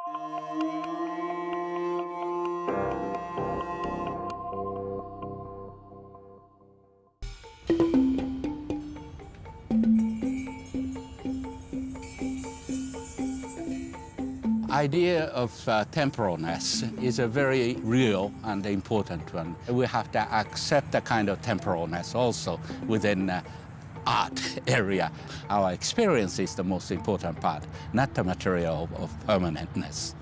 Idea of temporalness is a very real and important one. We have to accept the kind of temporalness also within art area. Our experience is the most important part, not the material of permanentness.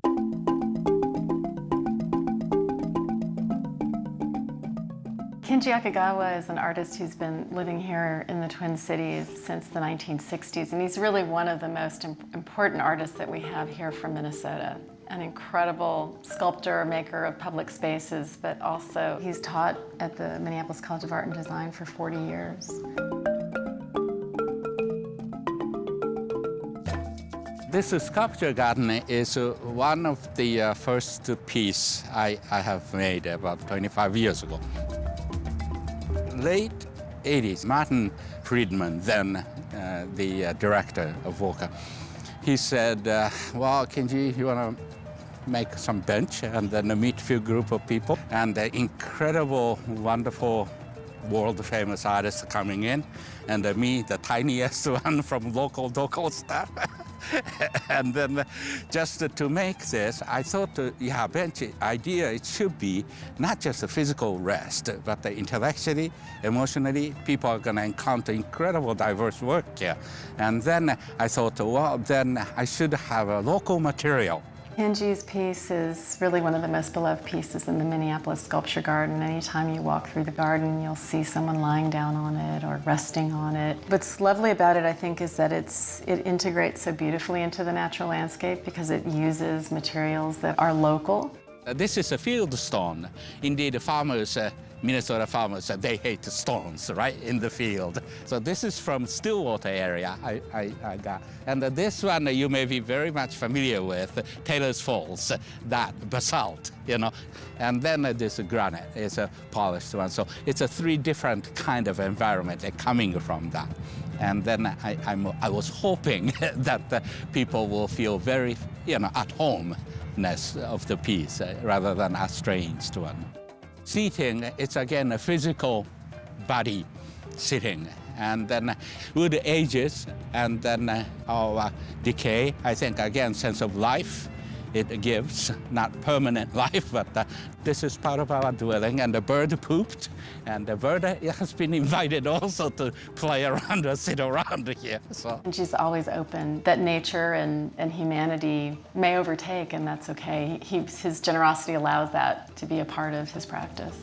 Kinji Akagawa is an artist who's been living here in the Twin Cities since the 1960s, and he's really one of the most important artists that we have here from Minnesota. An incredible sculptor, maker of public spaces, but also he's taught at the Minneapolis College of Art and Design for 40 years. This sculpture garden is one of the first piece I have made about 25 years ago. Late 80s, Martin Friedman, then the director of Walker, he said, well, Kinji, you want to make some bench and then meet a few group of people, and the incredible, wonderful, world-famous artists coming in, and me, the tiniest one from local stuff. And then just to make this, I thought, yeah, bench idea, it should be not just a physical rest, but intellectually, emotionally, people are going to encounter incredible diverse work here. And then I thought, well, then I should have a local material. Kinji's piece is really one of the most beloved pieces in the Minneapolis Sculpture Garden. Anytime you walk through the garden, you'll see someone lying down on it or resting on it. What's lovely about it, I think, is that it integrates so beautifully into the natural landscape because it uses materials that are local. This is a field stone. Indeed, farmers, Minnesota farmers, they hate stones, right, in the field. So this is from Stillwater area I got. And this one you may be very much familiar with, Taylor's Falls, that basalt, you know. And then this granite is a polished one. So it's a three different kind of environment coming from that. And then I was hoping that people will feel very, at home-ness of the piece rather than a strange one. Seating, it's again a physical body sitting. And then with ages and then our decay, I think again sense of life it gives, not permanent life, but this is part of our dwelling. And the bird pooped, and the bird has been invited also to play around or sit around here. So. And she's always open that nature and humanity may overtake, and that's okay. His generosity allows that to be a part of his practice.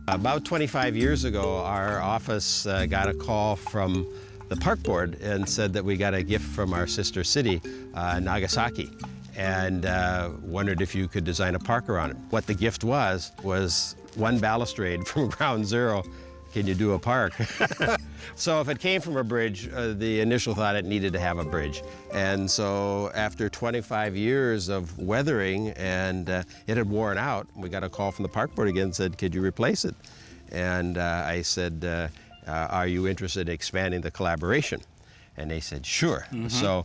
About 25 years ago, our office got a call from the park board and said that we got a gift from our sister city, Nagasaki, and wondered if you could design a park around it. What the gift was one balustrade from ground zero. Can you do a park? So if it came from a bridge, the initial thought it needed to have a bridge. And so after 25 years of weathering and it had worn out, we got a call from the park board again and said, could you replace it? And I said, are you interested in expanding the collaboration? And they said, sure. Mm-hmm. So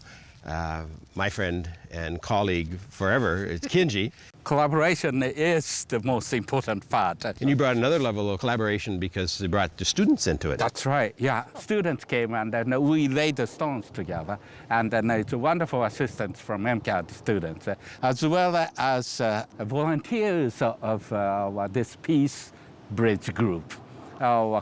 my friend and colleague forever is Kinji. Collaboration is the most important part. And you brought another level of collaboration because you brought the students into it. That's right, yeah. Students came and then we laid the stones together. And then it's a wonderful assistance from MCAD students, as well as volunteers of this Peace Bridge group.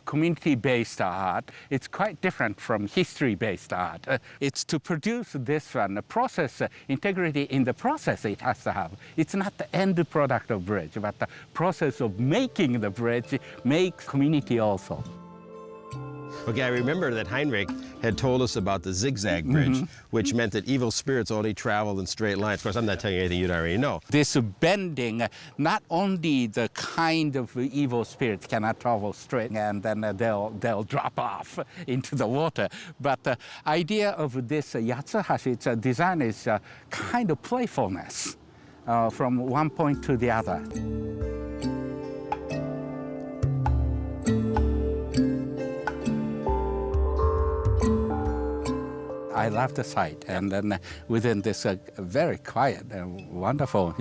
Community-based art, it's quite different from history-based art. It's to produce this one, the process, integrity in the process it has to have. It's not the end product of bridge, but the process of making the bridge makes community also. Okay, I remember that Heinrich had told us about the zigzag bridge, which meant that evil spirits only traveled in straight lines. Of course, I'm not telling you anything you'd already know. This bending, not only the kind of evil spirits cannot travel straight and then they'll drop off into the water, but the idea of this Yatsuhashi design is kind of playfulness from one point to the other. I love the site, and then within this very quiet and wonderful,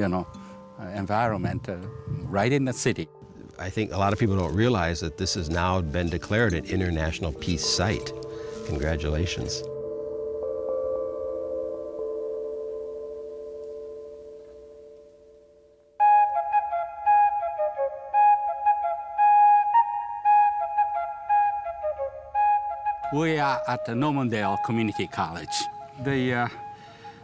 environment right in the city. I think a lot of people don't realize that this has now been declared an international peace site. Congratulations. We are at the Normandale Community College. The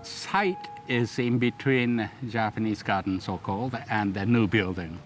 site is in between Japanese garden, so-called, and the new building.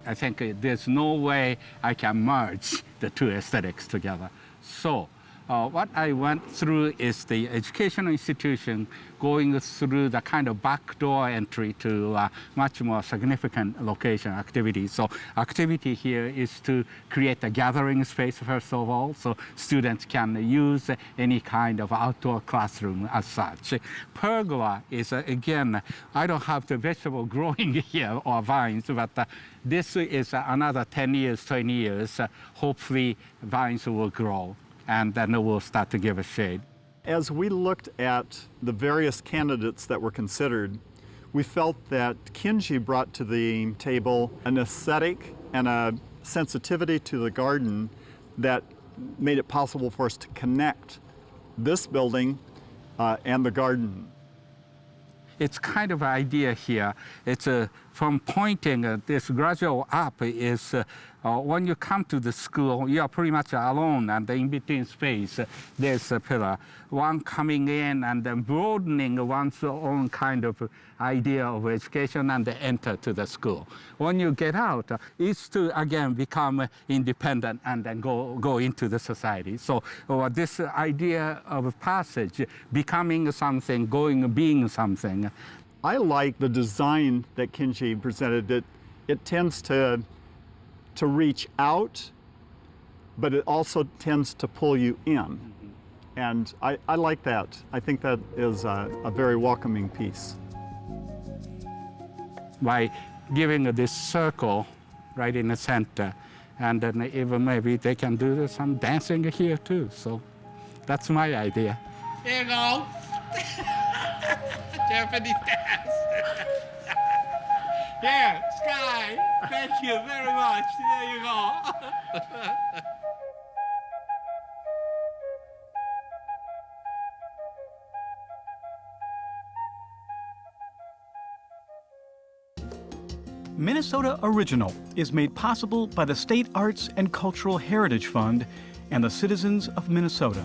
I think there's no way I can merge the two aesthetics together. So what I went through is the educational institution going through the kind of backdoor entry to much more significant location activities. So activity here is to create a gathering space, first of all, so students can use any kind of outdoor classroom as such. Pergola is, again, I don't have the vegetable growing here or vines, but this is another 10 years, 20 years. Hopefully vines will grow, and then it will start to give a shade. As we looked at the various candidates that were considered, we felt that Kinji brought to the table an aesthetic and a sensitivity to the garden that made it possible for us to connect this building and the garden. It's kind of an idea here. It's from pointing this gradual up is when you come to the school, you are pretty much alone, and in between space, there's a pillar. One coming in and then broadening one's own kind of idea of education and enter to the school. When you get out, it's to, again, become independent and then go into the society. So this idea of passage, becoming something, being something. I like the design that Kinji presented. It tends to reach out, but it also tends to pull you in. And I like that. I think that is a very welcoming piece. By giving this circle right in the center, and then even maybe they can do some dancing here too. So that's my idea. There you go. Japanese dance. Here, Sky. Thank you very much. There you go. Minnesota Original is made possible by the State Arts and Cultural Heritage Fund and the citizens of Minnesota.